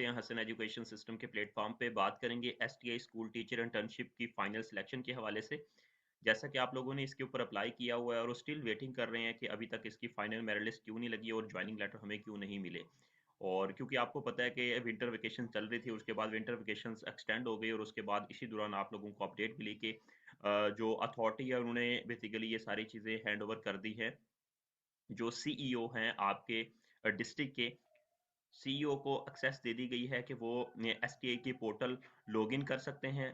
हैं Hasan education system के platform पे बात करेंगे एसटीआई स्कूल टीचर इंटर्नशिप की फाइनल सिलेक्शन के हवाले से। जैसा कि आप लोगों ने इसके ऊपर अप्लाई किया हुआ है और स्टिल वेटिंग कर रहे हैं कि अभी तक इसकी फाइनल मेरिट लिस्ट क्यों नहीं लगी और ज्वाइनिंग लेटर हमें क्यों नहीं मिले। और क्योंकि आपको पता है कि विंटर वेकेशन चल रही थी, उसके बाद विंटर वेकेशन एक्सटेंड हो गई और उसके बाद इसी दौरान आप लोगों को अपडेट मिली कि जो अथॉरिटी है उन्होंने बेसिकली ये सारी चीज़ें हैंड ओवर कर दी है। जो सीईओ हैं आपके डिस्ट्रिक्ट के, सीईओ को एक्सेस दे दी गई है कि वो एसटीए की पोर्टल लॉगिन कर सकते हैं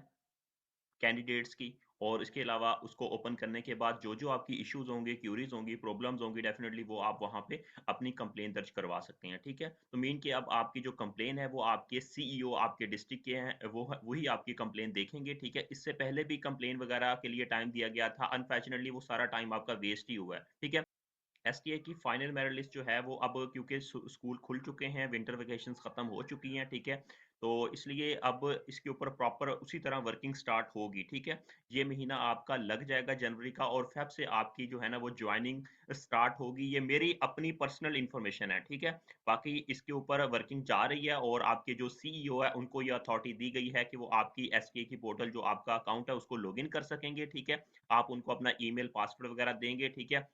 कैंडिडेट्स की। और इसके अलावा उसको ओपन करने के बाद जो जो आपकी इश्यूज होंगे, क्यूरीज होंगी, प्रॉब्लम्स होंगी, डेफिनेटली वो आप वहाँ पे अपनी कंप्लेन दर्ज करवा सकते हैं। ठीक है, तो मीन कि अब आपकी जो कंप्लेन है वो आपके सीईओ आपके डिस्ट्रिक्ट के हैं, वो वही आपकी कंप्लेन देखेंगे। ठीक है, इससे पहले भी कंप्लेन वगैरह के लिए टाइम दिया गया था, अनफॉर्चुनेटली वो सारा टाइम आपका वेस्ट ही हुआ है। ठीक है, एसटीए की फाइनल मेरिट लिस्ट जो है वो अब क्योंकि स्कूल खुल चुके हैं, विंटर वेकेशंस खत्म हो चुकी हैं। ठीक है, तो इसलिए अब इसके ऊपर प्रॉपर उसी तरह वर्किंग स्टार्ट होगी। ठीक है, ये महीना आपका लग जाएगा जनवरी का और फेब से आपकी जो है ना वो ज्वाइनिंग स्टार्ट होगी। ये मेरी अपनी पर्सनल इंफॉर्मेशन है। ठीक है, बाकी इसके ऊपर वर्किंग जा रही है और आपके जो सीईओ है उनको ये अथॉरिटी दी गई है कि वो आपकी एसटीए की पोर्टल जो आपका अकाउंट है उसको लॉगिन कर सकेंगे। ठीक है, आप उनको अपना ईमेल पासवर्ड वगैरह देंगे। ठीक है,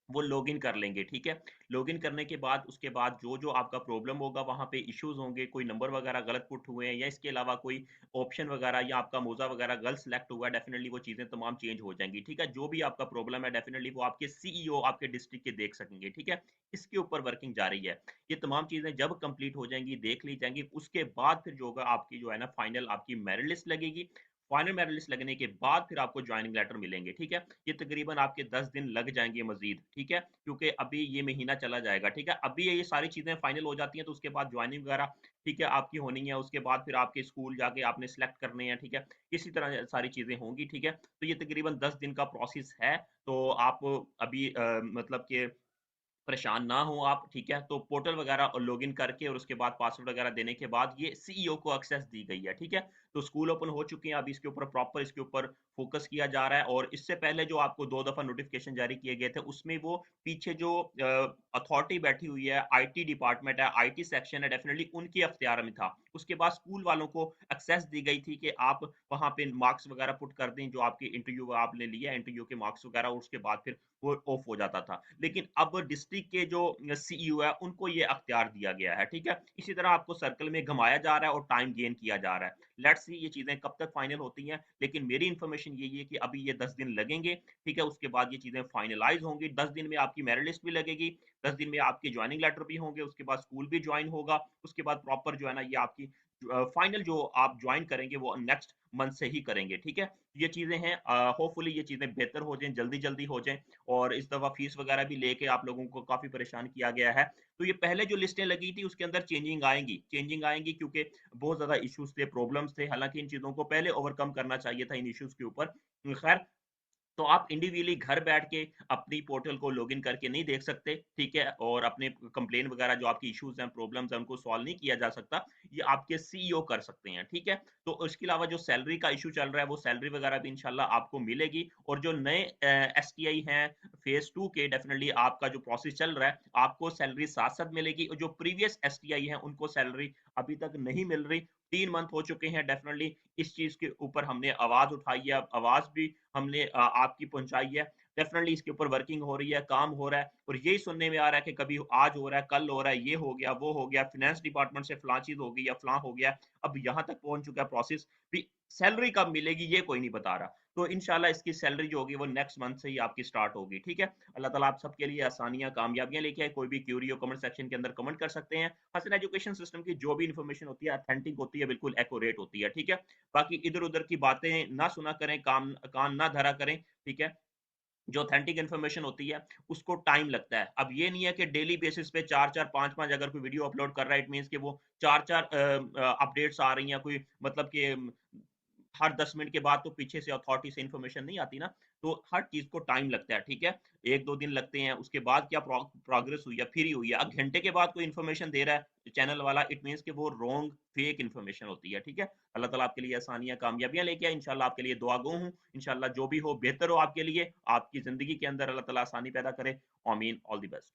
वो लॉगिन कर लेंगे। ठीक है, लॉगिन करने के बाद उसके बाद जो जो आपका प्रॉब्लम होगा वहाँ पे इश्यूज होंगे, कोई नंबर वगैरह गलत पुट हुए हैं या इसके अलावा कोई ऑप्शन वगैरह या आपका मोजा वगैरह गलत सेलेक्ट हुआ है, डेफिनेटली वो चीज़ें तमाम चेंज हो जाएंगी। ठीक है, जो भी आपका प्रॉब्लम है डेफिनेटली वो आपके सीईओ आपके डिस्ट्रिक्ट के देख सकेंगे। ठीक है, इसके ऊपर वर्किंग जारी है। ये तमाम चीज़ें जब कंप्लीट हो जाएंगी, देख ली जाएंगी, उसके बाद फिर जो होगा आपकी जो है ना फाइनल आपकी मेरिट लिस्ट लगेगी। फाइनल मेरिट लिस्ट लगने के बाद फिर आपको ज्वाइनिंग लेटर मिलेंगे। ठीक है, ये तकरीबन आपके 10 दिन लग जाएंगे मजीद। ठीक है, क्योंकि अभी ये महीना चला जाएगा। ठीक है, अभी ये सारी चीजें फाइनल हो जाती हैं तो उसके बाद ज्वाइनिंग वगैरह ठीक है आपकी होनी है, उसके बाद फिर आपके स्कूल जाके आपने सेलेक्ट करने हैं। ठीक है, इसी तरह सारी चीजें होंगी। ठीक है, तो ये तकरीबन 10 दिन का प्रोसेस है। तो आप अभी मतलब कि परेशान ना हो आप। ठीक है, तो पोर्टल वगैरह और लॉगिन करके और उसके बाद पासवर्ड वगैरह देने के बाद ये सीईओ को एक्सेस दी गई है। ठीक है, तो स्कूल ओपन हो चुके हैं, अभी इसके ऊपर प्रॉपर इसके ऊपर फोकस किया जा रहा है। और इससे पहले जो आपको 2 दफा नोटिफिकेशन जारी किए गए थे उसमें वो पीछे जो अथॉरिटी बैठी हुई है, आईटी डिपार्टमेंट है, आईटी सेक्शन है, डेफिनेटली उनके अख्तियार में था। उसके बाद स्कूल वालों को एक्सेस दी गई थी कि आप वहां पे मार्क्स वगैरह पुट कर दें, जो आपके इंटरव्यू आपने लिया इंटरव्यू के मार्क्स वगैरह, उसके बाद फिर वो ऑफ हो जाता था। लेकिन अब डिस्ट्रिक्ट के जो सीईओ है उनको ये अख्तियार दिया गया है। ठीक है, इसी तरह आपको सर्कल में घुमाया जा रहा है और टाइम गेन किया जा रहा है। लेट्स सी ये चीजें कब तक फाइनल होती हैं, लेकिन मेरी इंफॉर्मेशन यही है कि अभी ये 10 दिन लगेंगे। ठीक है, उसके बाद ये चीजें फाइनलाइज होंगी, 10 दिन में आपकी मेरिट लिस्ट भी लगेगी, 10 दिन में आपके ज्वाइनिंग लेटर भी होंगे, उसके बाद स्कूल भी ज्वाइन होगा, उसके बाद प्रॉपर जो है ना ये आपकी फाइनल जो आप ज्वाइन करेंगे वो नेक्स्ट मंथ से ही करेंगे। ठीक है, ये चीजें हैं, होपफुली ये चीजें बेहतर हो जाएं, जल्दी जल्दी हो जाएं। और इस दफा फीस वगैरह भी लेके आप लोगों को काफी परेशान किया गया है। तो ये पहले जो लिस्टें लगी थी उसके अंदर चेंजिंग आएंगी क्योंकि बहुत ज्यादा इश्यूज थे, प्रॉब्लम्स थे। हालांकि इन चीजों को पहले ओवरकम करना चाहिए था इन इश्यूज के ऊपर। खैर, तो आप इंडिविजुअली घर बैठ के अपनी पोर्टल को लॉगिन करके नहीं देख सकते। ठीक है, और अपने कंप्लेन वगैरह जो आपकी इश्यूज हैं, प्रॉब्लम्स हैं, उनको सॉल्व नहीं किया जा सकता, ये आपके सीईओ कर सकते हैं। ठीक है, तो उसके अलावा जो सैलरी का इशू चल रहा है वो सैलरी वगैरह भी इंशाल्लाह आपको मिलेगी। और जो नए एसटीआई हैं फेज 2 के, डेफिनेटली आपका जो प्रोसेस चल रहा है आपको सैलरी साथ साथ मिलेगी। और जो प्रीवियस एसटीआई हैं उनको सैलरी अभी तक नहीं मिल रही, 3 मंथ हो चुके हैं। डेफिनेटली इस चीज के ऊपर हमने आवाज उठाई है, आवाज भी हमने आपकी पहुंचाई है। डेफिनेटली इसके ऊपर वर्किंग हो रही है, काम हो रहा है। और यही सुनने में आ रहा है कि कभी आज हो रहा है, कल हो रहा है, ये हो गया, वो हो गया, फाइनेंस डिपार्टमेंट से फलां चीज हो गई या फलां हो गया। अब यहाँ तक पहुंच चुका है प्रोसेस भी, सैलरी कब मिलेगी ये कोई नहीं बता रहा। तो इंशाल्लाह इसकी सैलरी जो होगी वो नेक्स्ट मंथ से ही आपकी स्टार्ट होगी। ठीक है, अल्लाह ताला आप सबके लिए आसानियां कामयाबियां लेके आए। कोई भी क्यूरी हो कमेंट सेक्शन के अंदर कमेंट कर सकते हैं। हसन एजुकेशन सिस्टम की जो भी इंफॉर्मेशन होती है ऑथेंटिक होती है, बिल्कुल एक्यूरेट होती है। ठीक है, बाकी इधर उधर की बातें ना सुना करें, काम कान ना धरा करें। ठीक है, जो ऑथेंटिक इन्फॉर्मेशन होती है उसको टाइम लगता है। अब ये नहीं है कि डेली बेसिस पे चार चार पांच पांच अगर कोई वीडियो अपलोड कर रहा है इट मींस कि वो चार चार अपडेट्स आ रही हैं, कोई मतलब कि हर 10 मिनट के बाद तो पीछे से अथॉरिटी से इन्फॉर्मेशन नहीं आती ना। तो हर चीज को टाइम लगता है। ठीक है, 1-2 दिन लगते हैं, उसके बाद क्या प्रोग्रेस हुई है, फिर ही हुई है। अब घंटे के बाद कोई इन्फॉर्मेशन दे रहा है चैनल वाला, इट मीन्स कि वो रॉन्ग फेक इन्फॉर्मेशन होती है। ठीक है, अल्लाह ताला आपके लिए आसानियां कामयाबियां लेके आए, इंशाल्लाह आपके लिए दुआ गो हूँ। इंशाल्लाह जो भी हो बेहतर हो आपके लिए, आपकी जिंदगी के अंदर अल्लाह ताला आसानी पैदा करे। आमीन, ऑल द बेस्ट।